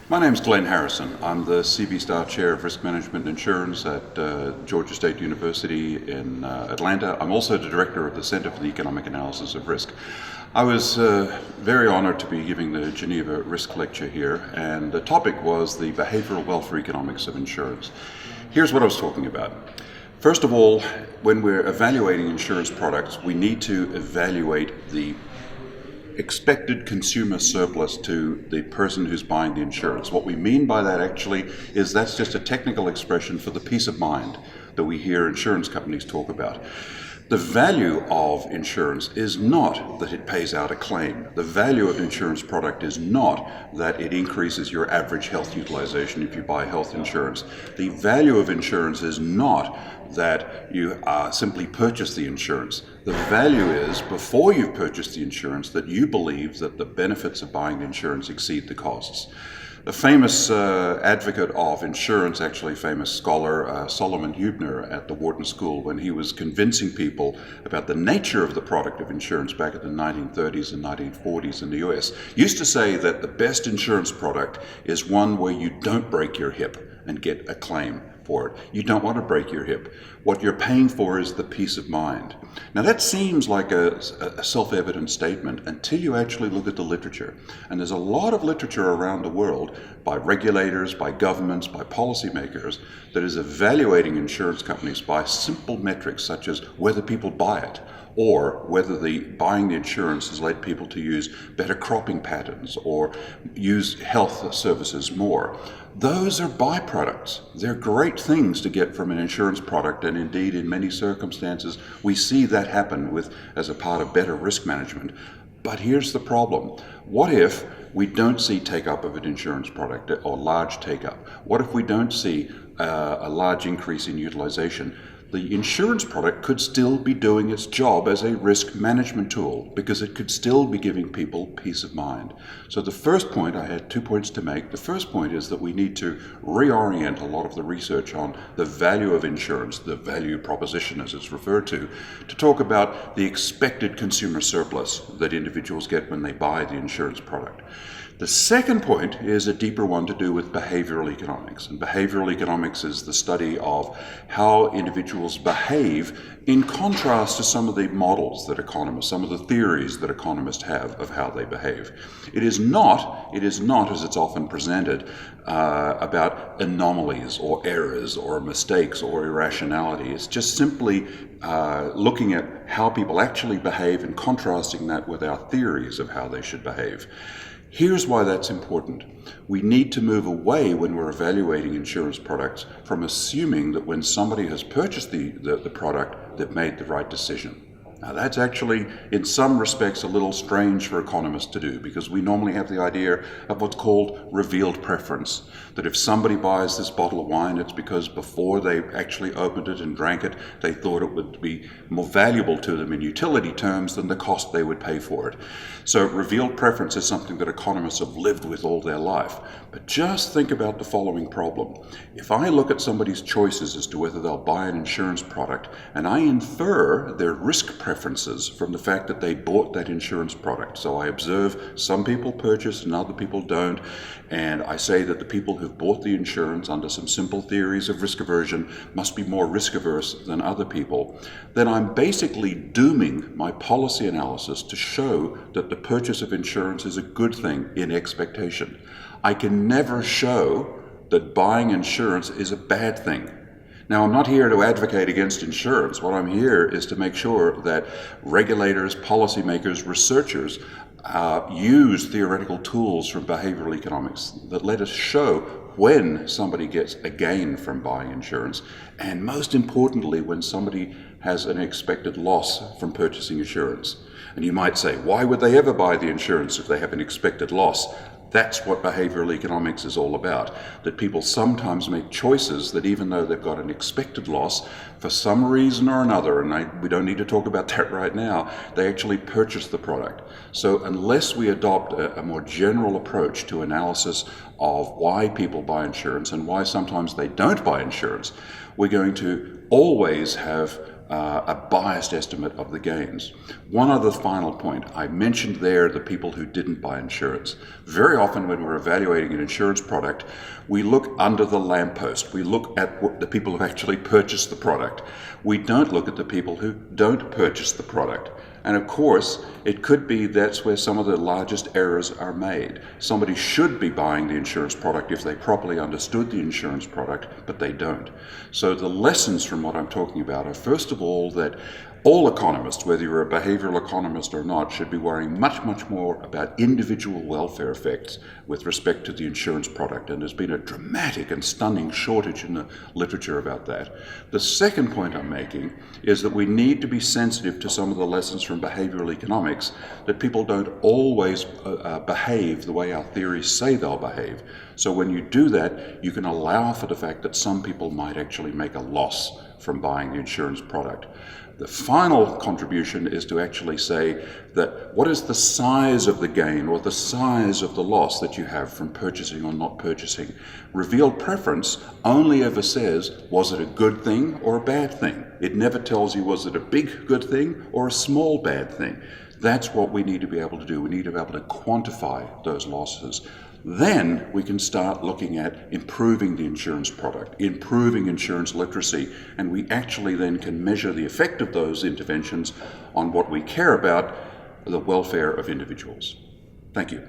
My name's Glenn Harrison. I'm the CB Star Chair of Risk Management and Insurance at Georgia State University in Atlanta. I'm also the Director of the Center for the Economic Analysis of Risk. I was very honored to be giving the Geneva Risk Lecture here, and the topic was the behavioral welfare economics of insurance. Here's what I was talking about. First of all, when we're evaluating insurance products, we need to evaluate the expected consumer surplus to the person who's buying the insurance. What we mean by that actually is that's just a technical expression for the peace of mind that we hear insurance companies talk about. The value of insurance is not that it pays out a claim. The value of an insurance product is not that it increases your average health utilization if you buy health insurance. The value of insurance is not that you simply purchase the insurance. The value is, before you've purchased the insurance, that you believe that the benefits of buying the insurance exceed the costs. A famous advocate of insurance, actually famous scholar, Solomon Hübner at the Wharton School, when he was convincing people about the nature of the product of insurance back in the 1930s and 1940s in the US, used to say that the best insurance product is one where you don't break your hip and get a claim for it. You don't want to break your hip. What you're paying for is the peace of mind. Now that seems like a self-evident statement until you actually look at the literature. And there's a lot of literature around the world by regulators, by governments, by policymakers that is evaluating insurance companies by simple metrics such as whether people buy it, or whether the buying the insurance has led people to use better cropping patterns or use health services more. Those are byproducts. They're great things to get from an insurance product, and indeed in many circumstances we see that happen as a part of better risk management. But here's the problem. What if we don't see take-up of an insurance product or large take-up? What if we don't see a large increase in utilization? The insurance product could still be doing its job as a risk management tool because it could still be giving people peace of mind. So the first point, I had 2 points to make. The first point is that we need to reorient a lot of the research on the value of insurance, the value proposition as it's referred to talk about the expected consumer surplus that individuals get when they buy the insurance product. The second point is a deeper one to do with behavioral economics. And behavioral economics is the study of how individuals behave in contrast to some of the models that economists, some of the theories that economists have of how they behave. It is not, as it's often presented, about anomalies or errors or mistakes or irrationality. It's just simply looking at how people actually behave and contrasting that with our theories of how they should behave. Here's why that's important. We need to move away when we're evaluating insurance products from assuming that when somebody has purchased the product, they've made the right decision. Now that's actually, in some respects, a little strange for economists to do because we normally have the idea of what's called revealed preference. That if somebody buys this bottle of wine, it's because before they actually opened it and drank it, they thought it would be more valuable to them in utility terms than the cost they would pay for it. So revealed preference is something that economists have lived with all their life. But just think about the following problem. If I look at somebody's choices as to whether they'll buy an insurance product, and I infer their risk preferences from the fact that they bought that insurance product. So I observe some people purchase and other people don't, and I say that the people who've bought the insurance under some simple theories of risk aversion must be more risk averse than other people, then I'm basically dooming my policy analysis to show that the purchase of insurance is a good thing in expectation. I can never show that buying insurance is a bad thing. Now, I'm not here to advocate against insurance. What I'm here is to make sure that regulators, policymakers, researchers use theoretical tools from behavioral economics that let us show when somebody gets a gain from buying insurance, and most importantly, when somebody has an expected loss from purchasing insurance. And you might say, why would they ever buy the insurance if they have an expected loss? That's what behavioral economics is all about, that people sometimes make choices that even though they've got an expected loss, for some reason or another, and we don't need to talk about that right now, they actually purchase the product. So unless we adopt a more general approach to analysis of why people buy insurance and why sometimes they don't buy insurance, we're going to always have a biased estimate of the gains. One other final point. I mentioned there the people who didn't buy insurance. Very often when we're evaluating an insurance product, we look under the lamppost. We look at the people who actually purchased the product. We don't look at the people who don't purchase the product. And of course, it could be that's where some of the largest errors are made. Somebody should be buying the insurance product if they properly understood the insurance product, but they don't. So the lessons from what I'm talking about are, first of all, that all economists, whether you're a behavioral economist or not, should be worrying much, much more about individual welfare effects with respect to the insurance product. And there's been a dramatic and stunning shortage in the literature about that. The second point I'm making is that we need to be sensitive to some of the lessons from behavioral economics, that people don't always behave the way our theories say they'll behave. So when you do that, you can allow for the fact that some people might actually make a loss from buying the insurance product. The final contribution is to actually say that what is the size of the gain or the size of the loss that you have from purchasing or not purchasing. Revealed preference only ever says, was it a good thing or a bad thing? It never tells you, was it a big good thing or a small bad thing? That's what we need to be able to do. We need to be able to quantify those losses. Then we can start looking at improving the insurance product, improving insurance literacy, and we actually then can measure the effect of those interventions on what we care about, the welfare of individuals. Thank you.